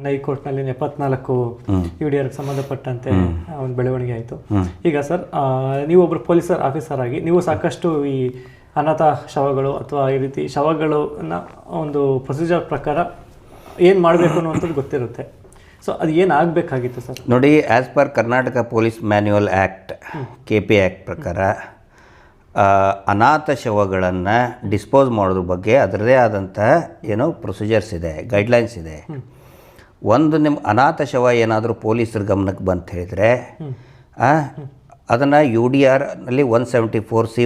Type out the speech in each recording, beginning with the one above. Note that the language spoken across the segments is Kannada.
ಹೈಕೋರ್ಟ್ನಲ್ಲಿ 74 UDRಗೆ ಸಂಬಂಧಪಟ್ಟಂತೆ ಒಂದು ಬೆಳವಣಿಗೆ ಆಯಿತು. ಈಗ ಸರ್, ನೀವು ಒಬ್ಬರು ಪೊಲೀಸ್ ಆಫೀಸರ್ ಆಗಿ ನೀವು ಸಾಕಷ್ಟು ಈ ಅನಾಥ ಶವಗಳು ಅಥವಾ ಈ ರೀತಿ ಶವಗಳನ್ನ ಒಂದು ಪ್ರೊಸೀಜರ್ ಪ್ರಕಾರ ಏನು ಮಾಡಬೇಕು ಅನ್ನುವಂಥದ್ದು ಗೊತ್ತಿರುತ್ತೆ. ಸೊ ಅದು ಏನು ಆಗಬೇಕಾಗಿತ್ತು ಸರ್? ನೋಡಿ, as per Karnataka police manual act KP act ಪ್ರಕಾರ ಅನಾಥ ಶವಗಳನ್ನು ಡಿಸ್ಪೋಸ್ ಮಾಡೋದ್ರ ಬಗ್ಗೆ ಅದರದೇ ಆದಂಥ ಏನೋ ಪ್ರೊಸೀಜರ್ಸ್ ಇದೆ, ಗೈಡ್ಲೈನ್ಸ್ ಇದೆ. ಒಂದು ನಿಮ್ಮ ಅನಾಥ ಶವ ಏನಾದರೂ ಪೊಲೀಸರ ಗಮನಕ್ಕೆ ಬಂತ ಹೇಳಿದರೆ ಅದನ್ನು UDRನಲ್ಲಿ 174C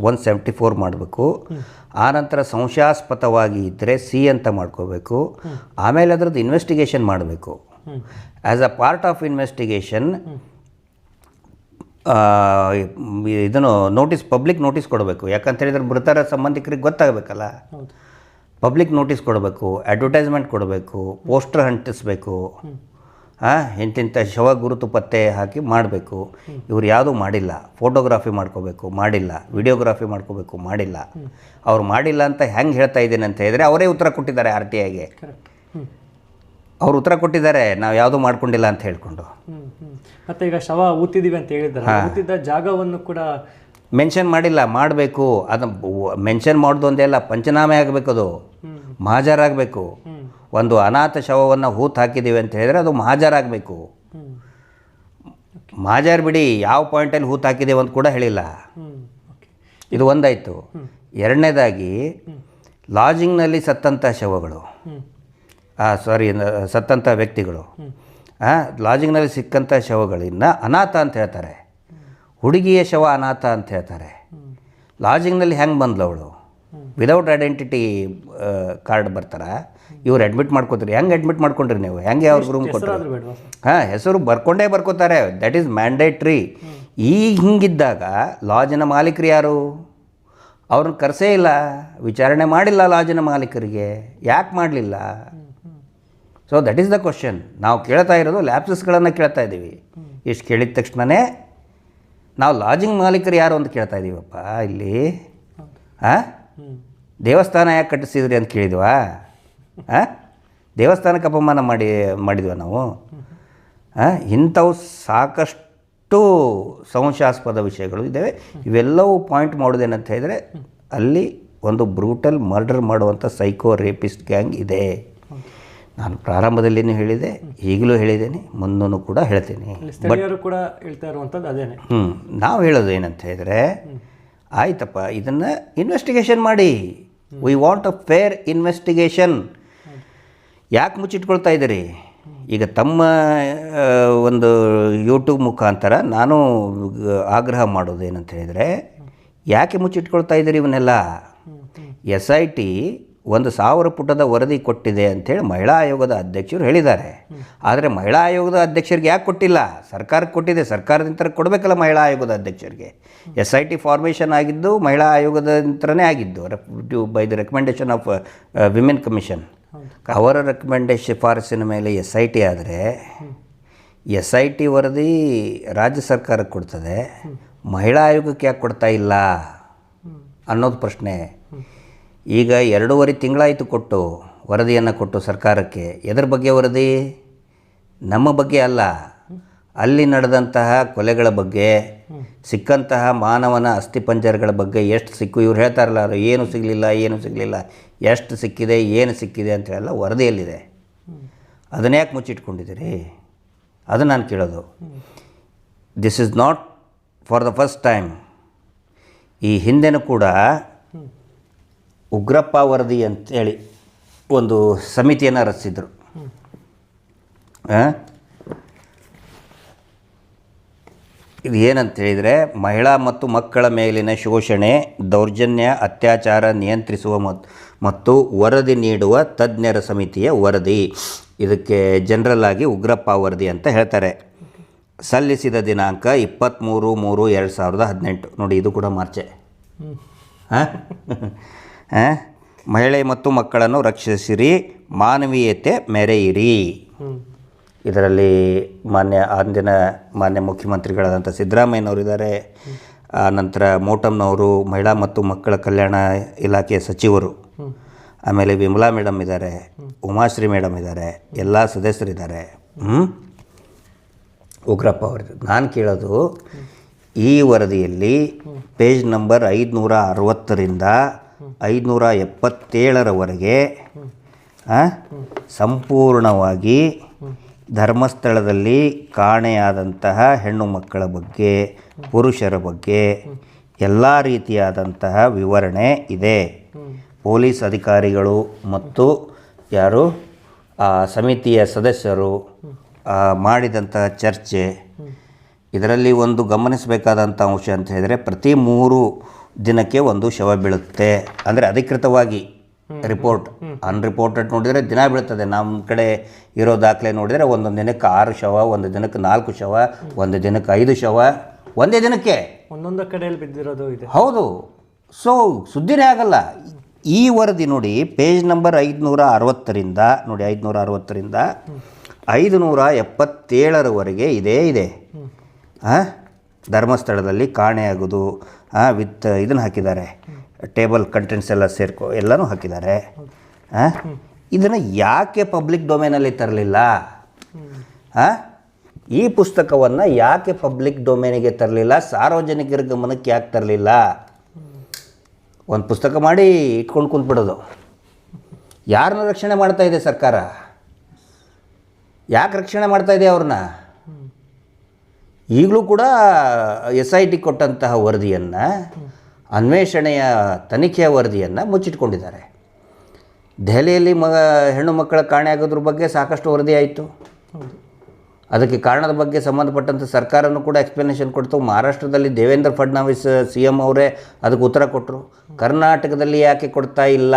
174 ಮಾಡಬೇಕು. ಆನಂತರ ಸಂಶಯಾಸ್ಪದವಾಗಿ ಇದ್ದರೆ C ಅಂತ ಮಾಡ್ಕೋಬೇಕು. ಆಮೇಲೆ ಅದರದ್ದು ಇನ್ವೆಸ್ಟಿಗೇಷನ್ ಮಾಡಬೇಕು. As a part of investigation ಇದನ್ನು ಪಬ್ಲಿಕ್ ನೋಟಿಸ್ ಕೊಡಬೇಕು. ಯಾಕಂತ ಹೇಳಿದ್ರೆ ಮೃತರ ಸಂಬಂಧಿಕರಿಗೆ ಗೊತ್ತಾಗಬೇಕಲ್ಲ. ಪಬ್ಲಿಕ್ ನೋಟಿಸ್ ಕೊಡಬೇಕು, ಅಡ್ವರ್ಟೈಸ್ಮೆಂಟ್ ಕೊಡಬೇಕು, ಪೋಸ್ಟರ್ ಅಂಟಿಸ್ಬೇಕು, ಇಂತಿಂಥ ಶವ ಗುರುತು ಪತ್ತೆ ಹಾಕಿ ಮಾಡಬೇಕು. ಇವ್ರು ಯಾವುದೂ ಮಾಡಿಲ್ಲ. ಫೋಟೋಗ್ರಾಫಿ ಮಾಡ್ಕೋಬೇಕು, ಮಾಡಿಲ್ಲ. ವಿಡಿಯೋಗ್ರಾಫಿ ಮಾಡ್ಕೋಬೇಕು, ಮಾಡಿಲ್ಲ. ಅವ್ರು ಮಾಡಿಲ್ಲ ಅಂತ ಹೆಂಗೆ ಹೇಳ್ತಾ ಇದ್ದೀನಿ ಅಂತ ಹೇಳಿದರೆ ಅವರೇ ಉತ್ತರ ಕೊಟ್ಟಿದ್ದಾರೆ. RTIಗೆ ಅವ್ರು ಉತ್ತರ ಕೊಟ್ಟಿದ್ದಾರೆ, ನಾವು ಯಾವುದೂ ಮಾಡ್ಕೊಂಡಿಲ್ಲ ಅಂತ ಹೇಳ್ಕೊಂಡು. ಮತ್ತು ಈಗ ಶವ ಊತಿದ್ದೀವಿ ಅಂತ ಹೇಳಿದ್ದಾರೆ, ಊತಿದ್ದ ಜಾಗವನ್ನು ಕೂಡ ಮೆನ್ಷನ್ ಮಾಡಿಲ್ಲ. ಮಾಡಬೇಕು. ಅದನ್ನು ಮೆನ್ಷನ್ ಮಾಡೋದು ಒಂದೇ ಅಲ್ಲ, ಪಂಚನಾಮೆ ಆಗಬೇಕು, ಅದು ಮಹಾಜರಾಗಬೇಕು. ಒಂದು ಅನಾಥ ಶವವನ್ನು ಹೂತು ಹಾಕಿದ್ದೀವಿ ಅಂತ ಹೇಳಿದರೆ ಅದು ಮಹಾಜರಾಗಬೇಕು. ಮಹಾಜರ್ ಬಿಡಿ, ಯಾವ ಪಾಯಿಂಟಲ್ಲಿ ಹೂತು ಹಾಕಿದ್ದೀವಿ ಅಂತ ಕೂಡ ಹೇಳಿಲ್ಲ. ಇದು ಒಂದಾಯಿತು. ಎರಡನೇದಾಗಿ ಲಾಡ್ಜಿಂಗ್ನಲ್ಲಿ ಸತ್ತಂಥ ಶವಗಳು, ಸತ್ತಂಥ ವ್ಯಕ್ತಿಗಳು, ಲಾಡ್ಜಿಂಗ್ನಲ್ಲಿ ಸಿಕ್ಕಂಥ ಶವಗಳಿಂದ ಅನಾಥ ಅಂತ ಹೇಳ್ತಾರೆ. ಹುಡುಗಿಯ ಶವ ಅನಾಥ ಅಂತ ಹೇಳ್ತಾರೆ. ಲಾಡ್ಜಿಂಗ್ನಲ್ಲಿ ಹೆಂಗೆ ಬಂದ್ಲು ಅವಳು? ವಿದೌಟ್ ಐಡೆಂಟಿಟಿ ಕಾರ್ಡ್ ಬರ್ತಾರ, ಇವ್ರು ಅಡ್ಮಿಟ್ ಮಾಡ್ಕೋತೀರಿ. ಹೆಂಗೆ ಅಡ್ಮಿಟ್ ಮಾಡ್ಕೊಂಡ್ರಿ ನೀವು? ಹೆಂಗೆ ಅವ್ರಿಗೆ ರೂಮ್ ಕೊಟ್ಟರು? ಹೆಸರು ಬರ್ಕೋತಾರೆ. That is mandatory. ಈಗ ಹಿಂಗಿದ್ದಾಗ ಲಾಡ್ಜಿನ ಮಾಲೀಕರು ಯಾರು? ಅವ್ರನ್ನ ಕರೆಸೇ ಇಲ್ಲ, ವಿಚಾರಣೆ ಮಾಡಿಲ್ಲ ಲಾಡ್ಜಿನ ಮಾಲೀಕರಿಗೆ. ಯಾಕೆ ಮಾಡಲಿಲ್ಲ? So that is the question. ನಾವು ಕೇಳ್ತಾ ಇರೋದು ಲ್ಯಾಪ್ಸಸ್ಗಳನ್ನು ಕೇಳ್ತಾ ಇದ್ದೀವಿ. ಇಷ್ಟು ಕೇಳಿದ ತಕ್ಷಣವೇ ನಾವು ಲಾಡ್ಜಿಂಗ್ ಮಾಲೀಕರು ಯಾರು ಅಂತ ಕೇಳ್ತಾ ಇದ್ದೀವಪ್ಪ. ಇಲ್ಲಿ ದೇವಸ್ಥಾನ ಯಾಕೆ ಕಟ್ಟಿಸಿದ್ರಿ ಅಂತ ಕೇಳಿದ್ವಾ? ದೇವಸ್ಥಾನಕ್ಕೆ ಅಪಮಾನ ಮಾಡಿದ್ವ ನಾವು? ಇಂಥವು ಸಾಕಷ್ಟು ಸಂಶಯಾಸ್ಪದ ವಿಷಯಗಳು ಇದ್ದಾವೆ. ಇವೆಲ್ಲವೂ ಪಾಯಿಂಟ್ ಮಾಡೋದೇನಂತ ಹೇಳಿದರೆ ಅಲ್ಲಿ ಒಂದು ಬ್ರೂಟಲ್ ಮರ್ಡರ್ ಮಾಡುವಂಥ ಸೈಕೋ ರೇಪಿಸ್ಟ್ ಗ್ಯಾಂಗ್ ಇದೆ. ನಾನು ಪ್ರಾರಂಭದಲ್ಲಿನೂ ಹೇಳಿದೆ, ಈಗಲೂ ಹೇಳಿದ್ದೇನೆ, ಮುಂದೂ ಕೂಡ ಹೇಳ್ತೀನಿ. ಕೂಡ ಹೇಳ್ತಾ ಇರುವಂಥದ್ದು ಅದೇನೆ. ನಾವು ಹೇಳೋದು ಏನಂತ ಹೇಳಿದರೆ, ಆಯ್ತಪ್ಪ, ಇದನ್ನು ಇನ್ವೆಸ್ಟಿಗೇಷನ್ ಮಾಡಿ. We want a fair investigation. ಯಾಕೆ ಮುಚ್ಚಿಟ್ಕೊಳ್ತಾ ಇದ್ದೀರಿ? ಈಗ ತಮ್ಮ ಒಂದು ಯೂಟ್ಯೂಬ್ ಮುಖಾಂತರ ನಾನು ಆಗ್ರಹ ಮಾಡೋದು ಏನಂತ ಹೇಳಿದರೆ, ಯಾಕೆ ಮುಚ್ಚಿಟ್ಕೊಳ್ತಾ ಇದ್ದೀರಿ ಇವನ್ನೆಲ್ಲ? SIT 1000 ಪುಟದ ವರದಿ ಕೊಟ್ಟಿದೆ ಅಂಥೇಳಿ ಮಹಿಳಾ ಆಯೋಗದ ಅಧ್ಯಕ್ಷರು ಹೇಳಿದ್ದಾರೆ. ಆದರೆ ಮಹಿಳಾ ಆಯೋಗದ ಅಧ್ಯಕ್ಷರಿಗೆ ಯಾಕೆ ಕೊಟ್ಟಿಲ್ಲ? ಸರ್ಕಾರಕ್ಕೆ ಕೊಟ್ಟಿದೆ. ಸರ್ಕಾರದಿಂದ ಕೊಡಬೇಕಲ್ಲ ಮಹಿಳಾ ಆಯೋಗದ ಅಧ್ಯಕ್ಷರಿಗೆ. SIT ಫಾರ್ಮೇಷನ್ ಆಗಿದ್ದು ಮಹಿಳಾ ಆಯೋಗದಂತರನೇ ಆಗಿದ್ದು, by the recommendation of women commission. ಅವರ ರೆಕಮೆಂಡೇಷನ್ ಶಿಫಾರಸಿನ ಮೇಲೆ SIT ಆದರೆ SIT ವರದಿ ರಾಜ್ಯ ಸರ್ಕಾರಕ್ಕೆ ಕೊಡ್ತದೆ, ಮಹಿಳಾ ಆಯೋಗಕ್ಕೆ ಯಾಕೆ ಕೊಡ್ತಾ ಇಲ್ಲ ಅನ್ನೋದು ಪ್ರಶ್ನೆ. ಈಗ 2.5 ತಿಂಗಳಾಯಿತು ಕೊಟ್ಟು, ವರದಿಯನ್ನು ಕೊಟ್ಟು ಸರ್ಕಾರಕ್ಕೆ. ಎದರ ಬಗ್ಗೆ ವರದಿ? ನಮ್ಮ ಬಗ್ಗೆ ಅಲ್ಲ, ಅಲ್ಲಿ ನಡೆದಂತಹ ಕೊಲೆಗಳ ಬಗ್ಗೆ, ಸಿಕ್ಕಂತಹ ಮಾನವನ ಅಸ್ಥಿಪಂಜರಗಳ ಬಗ್ಗೆ. ಎಷ್ಟು ಸಿಕ್ಕು ಇವ್ರು ಹೇಳ್ತಾರಲ್ಲ, ಅದು ಏನು ಸಿಗಲಿಲ್ಲ, ಎಷ್ಟು ಸಿಕ್ಕಿದೆ, ಏನು ಸಿಕ್ಕಿದೆ ಅಂತ ಹೇಳಲ್ಲ, ವರದಿಯಲ್ಲಿದೆ. ಅದನ್ನ ಯಾಕೆ ಮುಚ್ಚಿಟ್ಕೊಂಡಿದ್ದೀರಿ? ಅದು ನಾನು ಕೇಳೋದು. This is not for the first time. ಈ ಹಿಂದೆನೂ ಕೂಡ ಉಗ್ರಪ್ಪ ವರದಿ ಅಂತೇಳಿ ಒಂದು ಸಮಿತಿಯನ್ನು ರಚಿಸಿದರು. ಇದು ಏನಂತ ಹೇಳಿದರೆ, ಮಹಿಳಾ ಮತ್ತು ಮಕ್ಕಳ ಮೇಲಿನ ಶೋಷಣೆ, ದೌರ್ಜನ್ಯ, ಅತ್ಯಾಚಾರ ನಿಯಂತ್ರಿಸುವ ಮತ್ತು ವರದಿ ನೀಡುವ ತಜ್ಞರ ಸಮಿತಿಯ ವರದಿ. ಇದಕ್ಕೆ ಜನರಲ್ ಆಗಿ ಉಗ್ರಪ್ಪ ವರದಿ ಅಂತ ಹೇಳ್ತಾರೆ. ಸಲ್ಲಿಸಿದ ದಿನಾಂಕ 23/3/2018. ನೋಡಿ, ಇದು ಕೂಡ ಮಾರ್ಚೆ. ಮಹಿಳೆ ಮತ್ತು ಮಕ್ಕಳನ್ನು ರಕ್ಷಿಸಿರಿ, ಮಾನವೀಯತೆ ಮೆರೆಯಿರಿ. ಇದರಲ್ಲಿ ಮಾನ್ಯ ಮುಖ್ಯಮಂತ್ರಿಗಳಾದಂಥ ಸಿದ್ದರಾಮಯ್ಯನವರು ಇದ್ದಾರೆ. ನಂತರ ಮೋಟಮ್ನವರು, ಮಹಿಳಾ ಮತ್ತು ಮಕ್ಕಳ ಕಲ್ಯಾಣ ಇಲಾಖೆಯ ಸಚಿವರು. ಆಮೇಲೆ ವಿಮಲಾ ಮೇಡಮ್ ಇದ್ದಾರೆ, ಉಮಾಶ್ರೀ ಮೇಡಮ್ ಇದ್ದಾರೆ, ಎಲ್ಲ ಸದಸ್ಯರಿದ್ದಾರೆ. ಉಗ್ರಪ್ಪ ಅವರು. ನಾನು ಕೇಳೋದು, ಈ ವರದಿಯಲ್ಲಿ ಪೇಜ್ ನಂಬರ್ 560ರಿಂದ 577ರವರೆಗೆ ಸಂಪೂರ್ಣವಾಗಿ ಧರ್ಮಸ್ಥಳದಲ್ಲಿ ಕಾಣೆಯಾದಂತಹ ಹೆಣ್ಣು ಮಕ್ಕಳ ಬಗ್ಗೆ, ಪುರುಷರ ಬಗ್ಗೆ ಎಲ್ಲ ರೀತಿಯಾದಂತಹ ವಿವರಣೆ ಇದೆ. ಪೊಲೀಸ್ ಅಧಿಕಾರಿಗಳು ಮತ್ತು ಯಾರು ಸಮಿತಿಯ ಸದಸ್ಯರು ಮಾಡಿದಂತಹ ಚರ್ಚೆ. ಇದರಲ್ಲಿ ಒಂದು ಗಮನಿಸಬೇಕಾದಂಥ ಅಂಶ ಅಂತ ಹೇಳಿದರೆ, ಪ್ರತಿ 3 ದಿನಕ್ಕೆ ಒಂದು ಶವ ಬೀಳುತ್ತೆ. ಅಂದರೆ ಅಧಿಕೃತವಾಗಿ ರಿಪೋರ್ಟ್, ಅನ್ರಿಪೋರ್ಟೆಡ್ ನೋಡಿದರೆ ದಿನ ಬೀಳ್ತದೆ. ನಮ್ಮ ಕಡೆ ಇರೋ ದಾಖಲೆ ನೋಡಿದರೆ ಒಂದೊಂದು ದಿನಕ್ಕೆ 6 ಶವ, ಒಂದು ದಿನಕ್ಕೆ 4 ಶವ, ಒಂದು ದಿನಕ್ಕೆ 5 ಶವ, ಒಂದೇ ದಿನಕ್ಕೆ ಒಂದೊಂದು ಕಡೆಯಲ್ಲಿ ಬಿದ್ದಿರೋದು ಇದೆ. ಹೌದು. ಸೊ ಸುದ್ದಿನೇ ಆಗಲ್ಲ. ಈ ವರದಿ ನೋಡಿ, ಪೇಜ್ ನಂಬರ್ 560ರಿಂದ ನೋಡಿ, 560ರಿಂದ 577ರವರೆಗೆ ಇದೇ ಇದೆ. ಧರ್ಮಸ್ಥಳದಲ್ಲಿ ಕಾಣೆಯಾಗೋದು ವಿತ್ ಇದನ್ನು ಹಾಕಿದ್ದಾರೆ, ಟೇಬಲ್ ಕಂಟೆಂಟ್ಸ್ ಎಲ್ಲ ಎಲ್ಲನೂ ಹಾಕಿದ್ದಾರೆ. ಇದನ್ನು ಯಾಕೆ ಪಬ್ಲಿಕ್ ಡೊಮೇನಲ್ಲಿ ತರಲಿಲ್ಲ? ಈ ಪುಸ್ತಕವನ್ನು ಯಾಕೆ ಪಬ್ಲಿಕ್ ಡೊಮೇನಿಗೆ ತರಲಿಲ್ಲ? ಸಾರ್ವಜನಿಕರ ಗಮನಕ್ಕೆ ಯಾಕೆ ತರಲಿಲ್ಲ? ಒಂದು ಪುಸ್ತಕ ಮಾಡಿ ಇಟ್ಕೊಂಡು ಕುಂತ್ಬಿಡೋದು. ಯಾರನ್ನ ರಕ್ಷಣೆ ಮಾಡ್ತಾ ಇದೆ ಸರ್ಕಾರ? ಯಾಕೆ ರಕ್ಷಣೆ ಮಾಡ್ತಾ ಇದೆ ಅವ್ರನ್ನ? ಈಗಲೂ ಕೂಡ SIT ಕೊಟ್ಟಂತಹ ವರದಿಯನ್ನು, ಅನ್ವೇಷಣೆಯ ತನಿಖೆಯ ವರದಿಯನ್ನು ಮುಚ್ಚಿಟ್ಕೊಂಡಿದ್ದಾರೆ. ದೆಹಲಿಯಲ್ಲಿ ಹೆಣ್ಣು ಮಕ್ಕಳ ಕಾಣೆ ಆಗೋದ್ರ ಬಗ್ಗೆ ಸಾಕಷ್ಟು ವರದಿ ಆಯಿತು. ಅದಕ್ಕೆ ಕಾರಣದ ಬಗ್ಗೆ ಸಂಬಂಧಪಟ್ಟಂಥ ಸರ್ಕಾರನೂ ಕೂಡ ಎಕ್ಸ್ಪ್ಲನೇಷನ್ ಕೊಡ್ತು. ಮಹಾರಾಷ್ಟ್ರದಲ್ಲಿ ದೇವೇಂದ್ರ ಫಡ್ನವೀಸ್ CM ಅವರೇ ಅದಕ್ಕೆ ಉತ್ತರ ಕೊಟ್ಟರು. ಕರ್ನಾಟಕದಲ್ಲಿ ಯಾಕೆ ಕೊಡ್ತಾ ಇಲ್ಲ?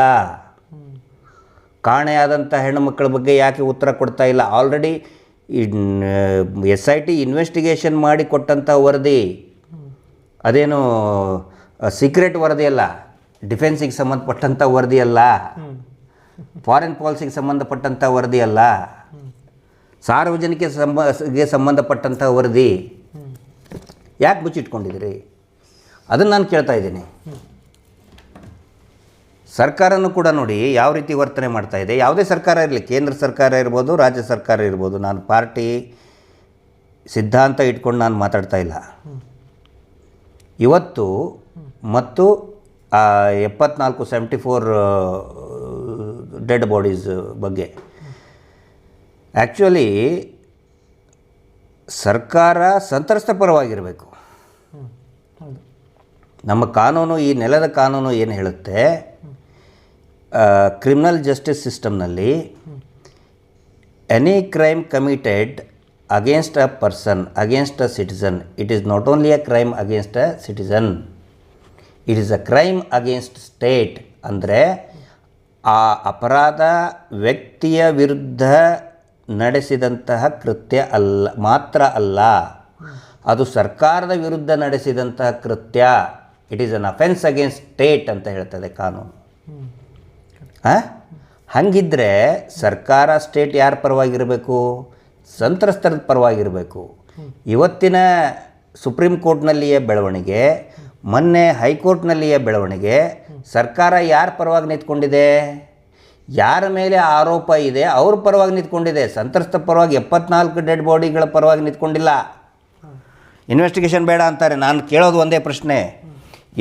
ಕಾಣೆಯಾದಂಥ ಹೆಣ್ಣು ಮಕ್ಕಳ ಬಗ್ಗೆ ಯಾಕೆ ಉತ್ತರ ಕೊಡ್ತಾ ಇಲ್ಲ? ಆಲ್ರೆಡಿ SIT ಇನ್ವೆಸ್ಟಿಗೇಷನ್ ಮಾಡಿ ಕೊಟ್ಟಂಥ ವರದಿ, ಅದೇನು ಸೀಕ್ರೆಟ್ ವರದಿ ಅಲ್ಲ, ಡಿಫೆನ್ಸಿಗೆ ಸಂಬಂಧಪಟ್ಟಂಥ ವರದಿ ಅಲ್ಲ, ಫಾರಿನ್ ಪಾಲಿಸಿಗೆ ಸಂಬಂಧಪಟ್ಟಂಥ ವರದಿ ಅಲ್ಲ, ಸಾರ್ವಜನಿಕ ಸಂಬಂಧಪಟ್ಟಂಥ ವರದಿ. ಯಾಕೆ ಮುಚ್ಚಿಟ್ಕೊಂಡಿದ್ದೀರಿ? ಅದನ್ನು ನಾನು ಕೇಳ್ತಾ ಇದ್ದೀನಿ. ಸರ್ಕಾರನೂ ಕೂಡ ನೋಡಿ ಯಾವ ರೀತಿ ವರ್ತನೆ ಮಾಡ್ತಾ ಇದೆ. ಯಾವುದೇ ಸರ್ಕಾರ ಇರಲಿ, ಕೇಂದ್ರ ಸರ್ಕಾರ ಇರ್ಬೋದು, ರಾಜ್ಯ ಸರ್ಕಾರ ಇರ್ಬೋದು, ನಾನು ಪಾರ್ಟಿ ಸಿದ್ಧಾಂತ ಇಟ್ಕೊಂಡು ನಾನು ಮಾತಾಡ್ತಾ ಇಲ್ಲ. ಇವತ್ತು ಮತ್ತು 74 ಡೆಡ್ ಬಾಡೀಸ್ ಬಗ್ಗೆ ಆ್ಯಕ್ಚುಲಿ ಸರ್ಕಾರ ಸಂತ್ರಸ್ತ ಪರವಾಗಿರಬೇಕು. ನಮ್ಮ ಕಾನೂನು, ಈ ನೆಲದ ಕಾನೂನು ಏನು ಹೇಳುತ್ತೆ, ಕ್ರಿಮಿನಲ್ ಜಸ್ಟಿಸ್ ಸಿಸ್ಟಮ್ನಲ್ಲಿ any crime committed against a person, against a citizen, it is not only a crime against a citizen, it is a crime against state. ಅಂದರೆ ಆ ಅಪರಾಧ ವ್ಯಕ್ತಿಯ ವಿರುದ್ಧ ನಡೆಸಿದಂತಹ ಕೃತ್ಯ ಮಾತ್ರ ಅಲ್ಲ, ಅದು ಸರ್ಕಾರದ ವಿರುದ್ಧ ನಡೆಸಿದಂತಹ ಕೃತ್ಯ. It is an offence against state ಅಂತ ಹೇಳ್ತದೆ ಕಾನೂನು. ಹಾಗಿದ್ದರೆ ಸರ್ಕಾರ, ಸ್ಟೇಟ್ ಯಾರ ಪರವಾಗಿರಬೇಕು? ಸಂತ್ರಸ್ತರ ಪರವಾಗಿರಬೇಕು. ಇವತ್ತಿನ ಸುಪ್ರೀಂ ಕೋರ್ಟ್ನಲ್ಲಿಯ ಬೆಳವಣಿಗೆ, ಮೊನ್ನೆ ಹೈಕೋರ್ಟ್ನಲ್ಲಿಯ ಬೆಳವಣಿಗೆ, ಸರ್ಕಾರ ಯಾರ ಪರವಾಗಿ ನಿಂತ್ಕೊಂಡಿದೆ? ಯಾರ ಮೇಲೆ ಆರೋಪ ಇದೆ ಅವ್ರ ಪರವಾಗಿ ನಿಂತ್ಕೊಂಡಿದೆ. ಸಂತ್ರಸ್ತ ಪರವಾಗಿ 74 ಡೆಡ್ ಬಾಡಿಗಳ ಪರವಾಗಿ ನಿಂತ್ಕೊಂಡಿಲ್ಲ. ಇನ್ವೆಸ್ಟಿಗೇಷನ್ ಬೇಡ ಅಂತಾರೆ. ನಾನು ಕೇಳೋದು ಒಂದೇ ಪ್ರಶ್ನೆ,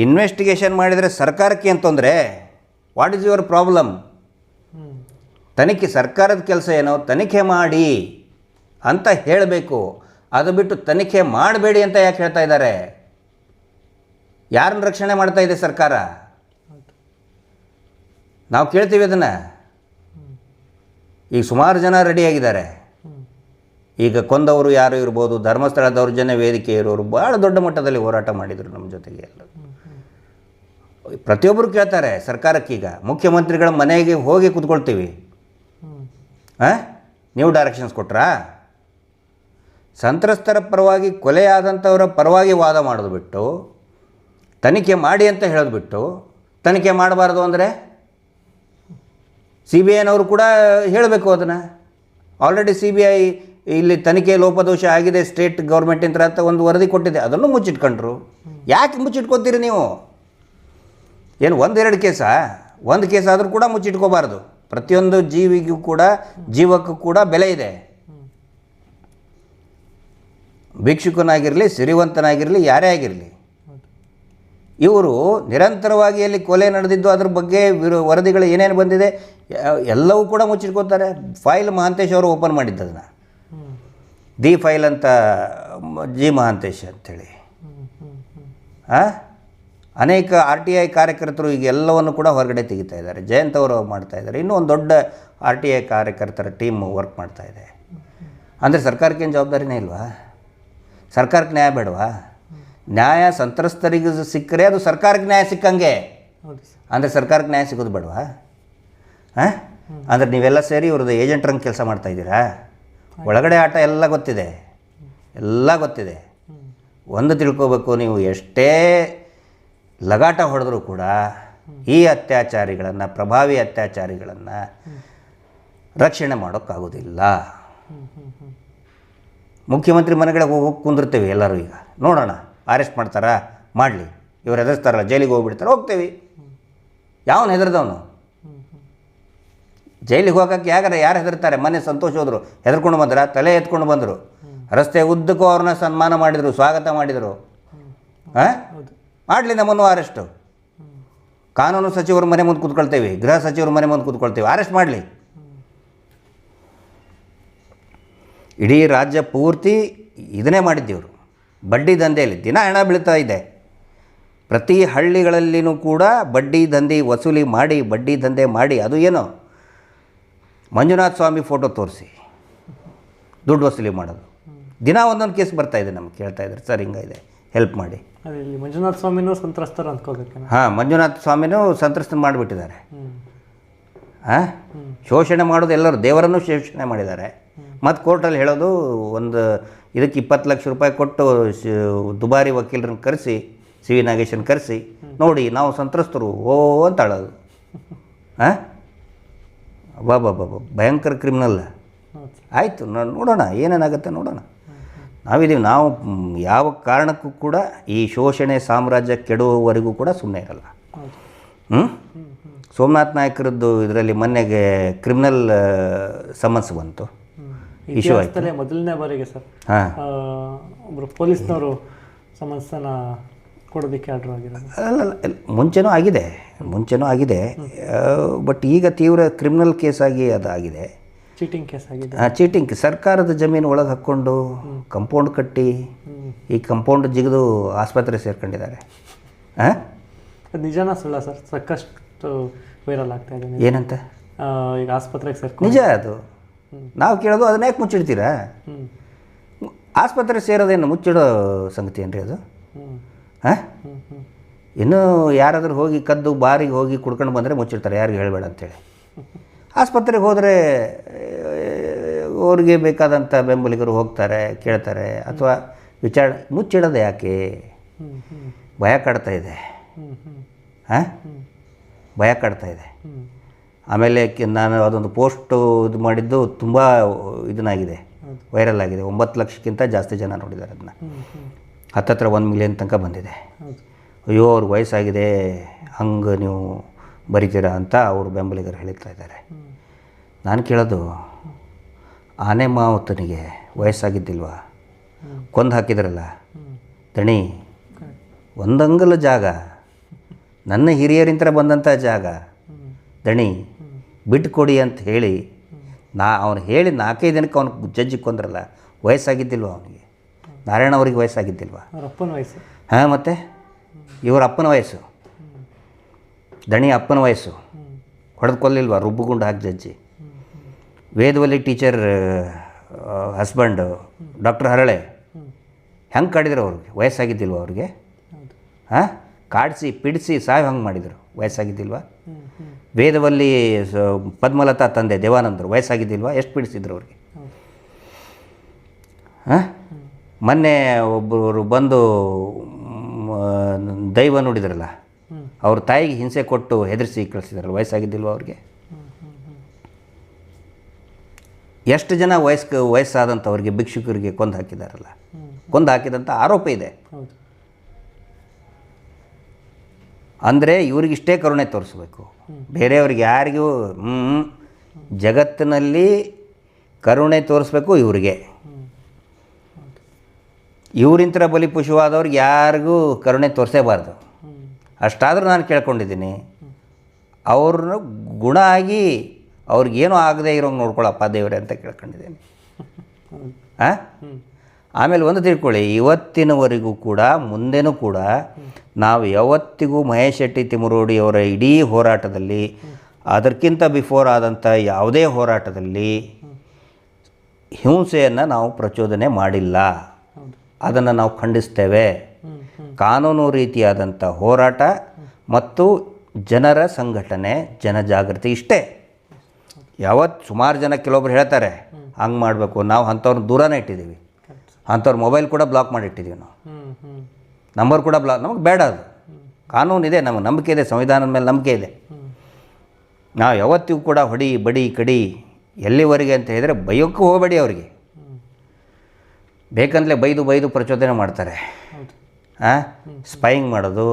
ಇನ್ವೆಸ್ಟಿಗೇಷನ್ ಮಾಡಿದರೆ ಸರ್ಕಾರಕ್ಕೆ ಏನು ತೊಂದರೆ? What is your problem? ತನಿಖೆ, ಸರ್ಕಾರದ ಕೆಲಸ ಏನೋ ತನಿಖೆ ಮಾಡಿ ಅಂತ ಹೇಳಬೇಕು. ಅದು ಬಿಟ್ಟು ತನಿಖೆ ಮಾಡಬೇಡಿ ಅಂತ ಯಾಕೆ ಹೇಳ್ತಾ ಇದ್ದಾರೆ? ಯಾರನ್ನು ರಕ್ಷಣೆ ಮಾಡ್ತಾ ಇದೆ ಸರ್ಕಾರ? ನಾವು ಕೇಳ್ತೀವಿ ಅದನ್ನು. ಈಗ ಸುಮಾರು ಜನ ರೆಡಿಯಾಗಿದ್ದಾರೆ. ಈಗ ಕೊಂದವರು ಯಾರು ಇರ್ಬೋದು, ಧರ್ಮಸ್ಥಳ ದೌರ್ಜನ್ಯ ವೇದಿಕೆ ಇರೋರು ಭಾಳ ದೊಡ್ಡ ಮಟ್ಟದಲ್ಲಿ ಹೋರಾಟ ಮಾಡಿದರು ನಮ್ಮ ಜೊತೆಗೆ ಎಲ್ಲ. ಪ್ರತಿಯೊಬ್ಬರು ಕೇಳ್ತಾರೆ ಸರ್ಕಾರಕ್ಕೀಗ, ಮುಖ್ಯಮಂತ್ರಿಗಳ ಮನೆಗೆ ಹೋಗಿ ಕೂತ್ಕೊಳ್ತೀವಿ, ನೀವು ಡೈರೆಕ್ಷನ್ಸ್ ಕೊಟ್ರಾ? ಸಂತ್ರಸ್ತರ ಪರವಾಗಿ, ಕೊಲೆಯಾದಂಥವರ ಪರವಾಗಿ ವಾದ ಮಾಡೋದು ಬಿಟ್ಟು, ತನಿಖೆ ಮಾಡಿ ಅಂತ ಹೇಳೋದು ಬಿಟ್ಟು, ತನಿಖೆ ಮಾಡಬಾರ್ದು ಅಂದರೆ CBIನವರು ಕೂಡ ಹೇಳಬೇಕು ಅದನ್ನು. ಆಲ್ರೆಡಿ CBI ಇಲ್ಲಿ ತನಿಖೆ ಲೋಪದೋಷ ಆಗಿದೆ ಸ್ಟೇಟ್ ಗೌರ್ಮೆಂಟಿಂದ ಅಂತ ಒಂದು ವರದಿ ಕೊಟ್ಟಿದೆ, ಅದನ್ನು ಮುಚ್ಚಿಟ್ಕೊಂಡ್ರು. ಯಾಕೆ ಮುಚ್ಚಿಟ್ಕೊತೀರಿ ನೀವು? ಏನು 1-2 ಕೇಸಾ? ಒಂದು ಕೇಸ್ ಆದರೂ ಕೂಡ ಮುಚ್ಚಿಟ್ಕೋಬಾರ್ದು. ಪ್ರತಿಯೊಂದು ಜೀವಿಗೂ ಕೂಡ, ಜೀವಕ್ಕೂ ಕೂಡ ಬೆಲೆ ಇದೆ. ಭಿಕ್ಷುಕನಾಗಿರಲಿ, ಸಿರಿವಂತನಾಗಿರಲಿ, ಯಾರೇ ಆಗಿರಲಿ, ಇವರು ನಿರಂತರವಾಗಿ ಅಲ್ಲಿ ಕೊಲೆ ನಡೆದಿದ್ದು ಅದ್ರ ಬಗ್ಗೆ ವರದಿಗಳು ಏನೇನು ಬಂದಿದೆ ಎಲ್ಲವೂ ಕೂಡ ಮುಚ್ಚಿಟ್ಕೋತಾರೆ. ಫೈಲ್ ಮಹಾಂತೇಶ್ ಅವರು ಓಪನ್ ಮಾಡಿದ್ದು ಅದನ್ನು, ದಿ ಫೈಲ್ ಅಂತ, ಜಿ ಮಹಾಂತೇಶ್ ಅಂಥೇಳಿ. ಅನೇಕ RTI ಕಾರ್ಯಕರ್ತರು ಈಗ ಎಲ್ಲವನ್ನು ಕೂಡ ಹೊರಗಡೆ ತೆಗಿತಾ ಇದ್ದಾರೆ. ಜಯಂತ್ ಅವರು ಮಾಡ್ತಾ ಇದ್ದಾರೆ. ಇನ್ನೂ ಒಂದು ದೊಡ್ಡ RTI ಕಾರ್ಯಕರ್ತರ ಟೀಮ್ ವರ್ಕ್ ಮಾಡ್ತಾ ಇದೆ. ಅಂದರೆ ಸರ್ಕಾರಕ್ಕೇನು ಜವಾಬ್ದಾರಿನೇ ಇಲ್ವಾ? ಸರ್ಕಾರಕ್ಕೆ ನ್ಯಾಯ ಬೇಡವಾ? ನ್ಯಾಯ ಸಂತ್ರಸ್ತರಿಗೆ ಸಿಕ್ಕರೆ ಅದು ಸರ್ಕಾರಕ್ಕೆ ನ್ಯಾಯ ಸಿಕ್ಕಂಗೆ. ಅಂದರೆ ಸರ್ಕಾರಕ್ಕೆ ನ್ಯಾಯ ಸಿಗೋದು ಬೇಡವಾ? ಅಂದರೆ ನೀವೆಲ್ಲ ಸೇರಿ ಇವ್ರದ್ದು ಏಜೆಂಟ್ರಂಗೆ ಕೆಲಸ ಮಾಡ್ತಾಯಿದ್ದೀರಾ? ಒಳಗಡೆ ಆಟ ಎಲ್ಲ ಗೊತ್ತಿದೆ, ಎಲ್ಲ ಗೊತ್ತಿದೆ. ಒಂದು ತಿಳ್ಕೋಬೇಕು, ನೀವು ಎಷ್ಟೇ ಲಗಾಟ ಹೊಡೆದ್ರೂ ಕೂಡ ಈ ಅತ್ಯಾಚಾರಿಗಳನ್ನು, ಪ್ರಭಾವಿ ಅತ್ಯಾಚಾರಿಗಳನ್ನು ರಕ್ಷಣೆ ಮಾಡೋಕ್ಕಾಗೋದಿಲ್ಲ. ಮುಖ್ಯಮಂತ್ರಿ ಮನೆಗಳಿಗೆ ಹೋಗಿ ಕುಂದಿರ್ತೀವಿ ಎಲ್ಲರೂ. ಈಗ ನೋಡೋಣ, ಅರೆಸ್ಟ್ ಮಾಡ್ತಾರಾ? ಮಾಡಲಿ. ಇವ್ರು ಹೆದರ್ಸ್ತಾರಲ್ಲ, ಜೈಲಿಗೆ ಹೋಗ್ಬಿಡ್ತಾರೆ, ಹೋಗ್ತೀವಿ. ಯಾವನು ಹೆದರ್ದವನು? ಜೈಲಿಗೆ ಹೋಗೋಕ್ಕೆ ಯಾರು ಹೆದರ್ತಾರೆ? ಮನೆ ಸಂತೋಷ ಹೋದರು, ಹೆದರ್ಕೊಂಡು ಬಂದ್ರ, ತಲೆ ಎತ್ಕೊಂಡು ಬಂದರು, ರಸ್ತೆ ಉದ್ದಕ್ಕೂ ಅವ್ರನ್ನ ಸನ್ಮಾನ ಮಾಡಿದರು, ಸ್ವಾಗತ ಮಾಡಿದರು. ಮಾಡಲಿ, ನಮ್ಮನ್ನು ಅರೆಸ್ಟು. ಕಾನೂನು ಸಚಿವರ ಮನೆ ಮುಂದೆ ಕೂತ್ಕೊಳ್ತೇವೆ, ಗೃಹ ಸಚಿವರ ಮನೆ ಮುಂದೆ ಕೂತ್ಕೊಳ್ತೇವೆ, ಅರೆಸ್ಟ್ ಮಾಡಲಿ. ಇಡೀ ರಾಜ್ಯ ಪೂರ್ತಿ ಇದನ್ನೇ ಮಾಡಿದ್ದೀವರು. ಬಡ್ಡಿ ದಂಧೆಯಲ್ಲಿ ದಿನ ಹಣ ಬೀಳ್ತಾ ಇದೆ. ಪ್ರತಿ ಹಳ್ಳಿಗಳಲ್ಲಿನೂ ಕೂಡ ಬಡ್ಡಿ ದಂಧೆ ವಸೂಲಿ ಮಾಡಿ, ಬಡ್ಡಿ ದಂಧೆ ಮಾಡಿ, ಅದು ಏನು ಮಂಜುನಾಥ ಸ್ವಾಮಿ ಫೋಟೋ ತೋರಿಸಿ ದುಡ್ಡು ವಸೂಲಿ ಮಾಡೋದು. ದಿನ ಒಂದೊಂದು ಕೇಸ್ ಬರ್ತಾಯಿದೆ, ನಮ್ಗೆ ಕೇಳ್ತಾ ಇದ್ದಾರೆ, ಸರ್ ಹಿಂಗಿದೆ, ಹೆಲ್ಪ್ ಮಾಡಿ. ಇಲ್ಲಿ ಮಂಜುನಾಥ ಸ್ವಾಮಿನೂ ಸಂತ್ರಸ್ತರು ಅಂದ್ಕೋಬೇಕು. ಹಾಂ, ಮಂಜುನಾಥ ಸ್ವಾಮಿನೂ ಸಂತ್ರಸ್ತ ಮಾಡಿಬಿಟ್ಟಿದ್ದಾರೆ. ಶೋಷಣೆ ಮಾಡೋದು ಎಲ್ಲರೂ, ದೇವರನ್ನು ಶೋಷಣೆ ಮಾಡಿದ್ದಾರೆ. ಮತ್ತು ಕೋರ್ಟಲ್ಲಿ ಹೇಳೋದು, ಒಂದು ಇದಕ್ಕೆ 20 ಲಕ್ಷ ರೂಪಾಯಿ ಕೊಟ್ಟು ದುಬಾರಿ ವಕೀಲರನ್ನು ಕರೆಸಿ, CV ನಾಗೇಶನ್ ಕರೆಸಿ, ನೋಡಿ ನಾವು ಸಂತ್ರಸ್ತರು ಓ ಅಂತ ಹೇಳೋದು. ಬಾಬಾ ಭಯಂಕರ ಕ್ರಿಮಿನಲ್. ಆಯಿತು, ನೋಡೋಣ ಏನೇನಾಗುತ್ತೆ, ನೋಡೋಣ. ನಾವಿದ್ದೀವಿ. ನಾವು ಯಾವ ಕಾರಣಕ್ಕೂ ಕೂಡ ಈ ಶೋಷಣೆ ಸಾಮ್ರಾಜ್ಯ ಕೆಡುವವರೆಗೂ ಕೂಡ ಸುಮ್ಮನೆ ಇರಲ್ಲ. ಸೋಮನಾಥ್ ನಾಯಕರದ್ದು ಇದರಲ್ಲಿ ಮೊನ್ನೆಗೆ ಕ್ರಿಮಿನಲ್ ಸಮನ್ಸ್ ಬಂತು, ಇಶ್ಯೂ ಆಯಿತು. ಮೊದಲನೇ ಬಾರಿಗೆ ಸರ್ ಒಬ್ಬರು ಪೊಲೀಸ್ನವರು ಸಮನ್ಸನ್ನು ಕೊಡೋದಕ್ಕೆ ಆರ್ಡರ್ ಆಗಿರೋದು. ಅಲ್ಲ, ಮುಂಚೆನೂ ಆಗಿದೆ, ಬಟ್ ಈಗ ತೀವ್ರ ಕ್ರಿಮಿನಲ್ ಕೇಸಾಗಿ ಅದಾಗಿದೆ. ಚೀಟಿಂಗ್ ಕೇಸ್ ಆಗಿದೆ. ಚೀಟಿಂಗ್, ಸರ್ಕಾರದ ಜಮೀನು ಒಳಗೆ ಹಾಕ್ಕೊಂಡು ಕಂಪೌಂಡ್ ಕಟ್ಟಿ, ಈ ಕಂಪೌಂಡ್ ಜಿಗಿದು ಆಸ್ಪತ್ರೆ ಸೇರ್ಕೊಂಡಿದ್ದಾರೆ. ಅದು ನಿಜನಾ ಸುಳ್ಳ ಸರ್? ಸಾಕಷ್ಟು ವೈರಲ್ ಆಗ್ತಾ ಇದೆ. ಏನಂತ? ಈಗ ಆಸ್ಪತ್ರೆಗೆ ಸೇರ್ಕೊಂಡು. ನಿಜ ಅದು. ನಾವು ಕೇಳೋದು ಅದನ್ನ ಯಾಕೆ ಮುಚ್ಚಿಡ್ತೀರಾ? ಆಸ್ಪತ್ರೆ ಸೇರೋದೇನು ಮುಚ್ಚಿಡೋ ಸಂಗತಿ ಏನ್ರಿ ಅದು? ಇನ್ನೂ ಯಾರಾದರೂ ಹೋಗಿ ಕದ್ದು ಬಾರಿಗೆ ಹೋಗಿ ಕುಡ್ಕೊಂಡು ಬಂದರೆ ಮುಚ್ಚಿಡ್ತಾರೆ, ಯಾರಿಗೆ ಹೇಳಬೇಡ ಅಂತೇಳಿ. ಆಸ್ಪತ್ರೆಗೆ ಹೋದರೆ ಅವ್ರಿಗೆ ಬೇಕಾದಂಥ ಬೆಂಬಲಿಗರು ಹೋಗ್ತಾರೆ, ಕೇಳ್ತಾರೆ, ಅಥವಾ ಮುಚ್ಚಿಡೋದು ಯಾಕೆ? ಭಯ ಕಾಡ್ತಾ ಇದೆ. ಭಯ ಕಾಡ್ತಾ ಇದೆ. ಆಮೇಲೆ ನಾನು ಅದೊಂದು ಪೋಸ್ಟು ಇದು ಮಾಡಿದ್ದು ತುಂಬ ಇದನ್ನಾಗಿದೆ, ವೈರಲ್ ಆಗಿದೆ. 9 ಲಕ್ಷಕ್ಕಿಂತ ಜಾಸ್ತಿ ಜನ ನೋಡಿದ್ದಾರೆ ಅದನ್ನ. ಹತ್ತತ್ರ 1 ಮಿಲಿಯನ್ ತನಕ ಬಂದಿದೆ. ಅಯ್ಯೋ, ಅವ್ರಿಗೆ ವಯಸ್ಸಾಗಿದೆ, ಹಂಗೆ ನೀವು ಬರಿತೀರಾ ಅಂತ ಅವರು ಬೆಂಬಲಿಗರು ಹೇಳ್ತಾ ಇದ್ದಾರೆ. ನಾನು ಕೇಳೋದು, ಆನೆ ಮಾವತನಿಗೆ ವಯಸ್ಸಾಗಿದ್ದಿಲ್ವಾ? ಕೊಂದು ಹಾಕಿದ್ರಲ್ಲ ದಣಿ, ಒಂದಂಗಲ ಜಾಗ, ನನ್ನ ಹಿರಿಯರಿಂತ ಬಂದಂಥ ಜಾಗ, ದಣಿ ಬಿಟ್ಟು ಕೊಡಿ ಅಂತ ಹೇಳಿ ಅವನು ಹೇಳಿ 4-5 ದಿನಕ್ಕೆ ಅವನು ಜಡ್ಜಿ ಕೊಂದ್ರಲ್ಲ, ವಯಸ್ಸಾಗಿದ್ದಿಲ್ವ ಅವನಿಗೆ? ನಾರಾಯಣ ಅವ್ರಿಗೆ ವಯಸ್ಸಾಗಿದ್ದಿಲ್ವ? ಅಪ್ಪನ ವಯಸ್ಸು. ಹಾಂ, ಮತ್ತು ಇವ್ರ ಅಪ್ಪನ ವಯಸ್ಸು, ದಣಿ ಅಪ್ಪನ ವಯಸ್ಸು. ಹೊಡೆದು ಕೊಲ್ಲಿಲ್ವ ರುಬ್ಬುಗುಂಡು ಹಾಕಿ ಜಡ್ಜಿ? ವೇದವಲ್ಲಿ ಟೀಚರ್ ಹಸ್ಬೆಂಡು ಡಾಕ್ಟರ್ ಹರಳೆ ಹೆಂಗೆ ಕಾಡಿದ್ರು ಅವ್ರಿಗೆ? ವಯಸ್ಸಾಗಿದ್ದಿಲ್ವ ಅವ್ರಿಗೆ? ಕಾಡಿಸಿ ಪಿಡಿಸಿ ಸಾವು ಹಂಗೆ ಮಾಡಿದರು, ವಯಸ್ಸಾಗಿದ್ದಿಲ್ವ? ವೇದವಲ್ಲಿ ಪದ್ಮಲತಾ ತಂದೆ ದೇವಾನಂದರು ವಯಸ್ಸಾಗಿದ್ದಿಲ್ವ? ಎಷ್ಟು ಪಿಡಿಸಿದ್ರು ಅವ್ರಿಗೆ? ಮೊನ್ನೆ ಒಬ್ಬರು ಬಂದು ದೈವ ನೋಡಿದ್ರಲ್ಲ, ಅವ್ರ ತಾಯಿಗೆ ಹಿಂಸೆ ಕೊಟ್ಟು ಹೆದರಿಸಿ ಕಳಿಸಿದ್ರಲ್ಲ, ವಯಸ್ಸಾಗಿದ್ದಿಲ್ವ ಅವ್ರಿಗೆ? ಎಷ್ಟು ಜನ ವಯಸ್ಸಾದಂಥವ್ರಿಗೆ ಭಿಕ್ಷುಕರಿಗೆ ಕೊಂದು ಹಾಕಿದಾರಲ್ಲ, ಕೊಂದು ಹಾಕಿದಂಥ ಆರೋಪ ಇದೆ. ಅಂದರೆ ಇವ್ರಿಗಿಷ್ಟೇ ಕರುಣೆ ತೋರಿಸ್ಬೇಕು, ಬೇರೆಯವ್ರಿಗೆ ಯಾರಿಗೂ ಜಗತ್ತಿನಲ್ಲಿ ಕರುಣೆ ತೋರಿಸ್ಬೇಕು ಇವ್ರಿಗೆ. ಇವರಿಂತರ ಬಲಿಪಶುವಾದವ್ರಿಗೆ ಯಾರಿಗೂ ಕರುಣೆ ತೋರಿಸೇಬಾರ್ದು. ಅಷ್ಟಾದರೂ ನಾನು ಕೇಳ್ಕೊಂಡಿದ್ದೀನಿ, ಅವ್ರನ್ನ ಗುಣ ಆಗಿ ಅವ್ರಿಗೇನೂ ಆಗದೆ ಇರೋಂಗೆ ನೋಡ್ಕೊಳ್ಳಪ್ಪ ದೇವರೇ ಅಂತ ಕೇಳ್ಕೊಂಡಿದ್ದೀನಿ. ಆಮೇಲೆ ಒಂದು ತಿಳ್ಕೊಳ್ಳಿ, ಇವತ್ತಿನವರೆಗೂ ಕೂಡ ಮುಂದೆನೂ ಕೂಡ ನಾವು ಯಾವತ್ತಿಗೂ ಮಹೇಶ್ ಶೆಟ್ಟಿ ತಿಮರೋಡಿ ಅವರ ಇಡೀ ಹೋರಾಟದಲ್ಲಿ, ಅದಕ್ಕಿಂತ ಬಿಫೋರ್ ಆದಂಥ ಯಾವುದೇ ಹೋರಾಟದಲ್ಲಿ ಹಿಂಸೆಯನ್ನು ನಾವು ಪ್ರಚೋದನೆ ಮಾಡಿಲ್ಲ. ಅದನ್ನು ನಾವು ಖಂಡಿಸ್ತೇವೆ. ಕಾನೂನು ರೀತಿಯಾದಂಥ ಹೋರಾಟ ಮತ್ತು ಜನರ ಸಂಘಟನೆ, ಜನಜಾಗೃತಿ ಇಷ್ಟೇ. ಯಾವತ್ತು ಸುಮಾರು ಜನ ಕೆಲವೊಬ್ರು ಹೇಳ್ತಾರೆ ಹಂಗೆ ಮಾಡಬೇಕು, ನಾವು ಅಂಥವ್ರನ್ನ ದೂರನೇ ಇಟ್ಟಿದ್ದೀವಿ, ಅಂಥವ್ರ ಮೊಬೈಲ್ ಕೂಡ ಬ್ಲಾಕ್ ಮಾಡಿಟ್ಟಿದ್ದೀವಿ, ನಾವು ನಂಬರ್ ಕೂಡ ಬ್ಲಾಕ್, ನಮಗೆ ಬೇಡ. ಅದು ಕಾನೂನಿದೆ, ನಮಗೆ ನಂಬಿಕೆ ಇದೆ, ಸಂವಿಧಾನದ ಮೇಲೆ ನಂಬಿಕೆ ಇದೆ. ನಾವು ಯಾವತ್ತಿಗೂ ಕೂಡ ಹೊಡಿ ಬಡಿ ಕಡಿ ಎಲ್ಲಿವರೆಗೆ ಅಂತ ಹೇಳಿದರೆ ಬೈಯೋಕ್ಕೂ ಹೋಗಬೇಡಿ. ಅವರಿಗೆ ಬೇಕಂತಲೇ ಬೈದು ಪ್ರಚೋದನೆ ಮಾಡ್ತಾರೆ. ಸ್ಪೈಯಿಂಗ್ ಮಾಡೋದು,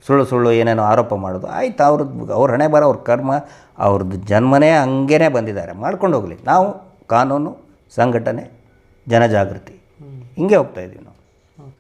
ಸುಳ್ಳು ಏನೇನೋ ಆರೋಪ ಮಾಡೋದು, ಆಯ್ತು ಅವ್ರ ಹಣೆ ಬರೋ, ಅವ್ರ ಕರ್ಮ, ಅವ್ರದ್ದು ಜನ್ಮನೇ ಹಂಗೇ ಬಂದಿದ್ದಾರೆ, ಮಾಡ್ಕೊಂಡು ಹೋಗಲಿ. ನಾವು ಕಾನೂನು, ಸಂಘಟನೆ, ಜನಜಾಗೃತಿ ಹಿಂಗೆ ಹೋಗ್ತಾಯಿದ್ದೀವಿ ನಾವು.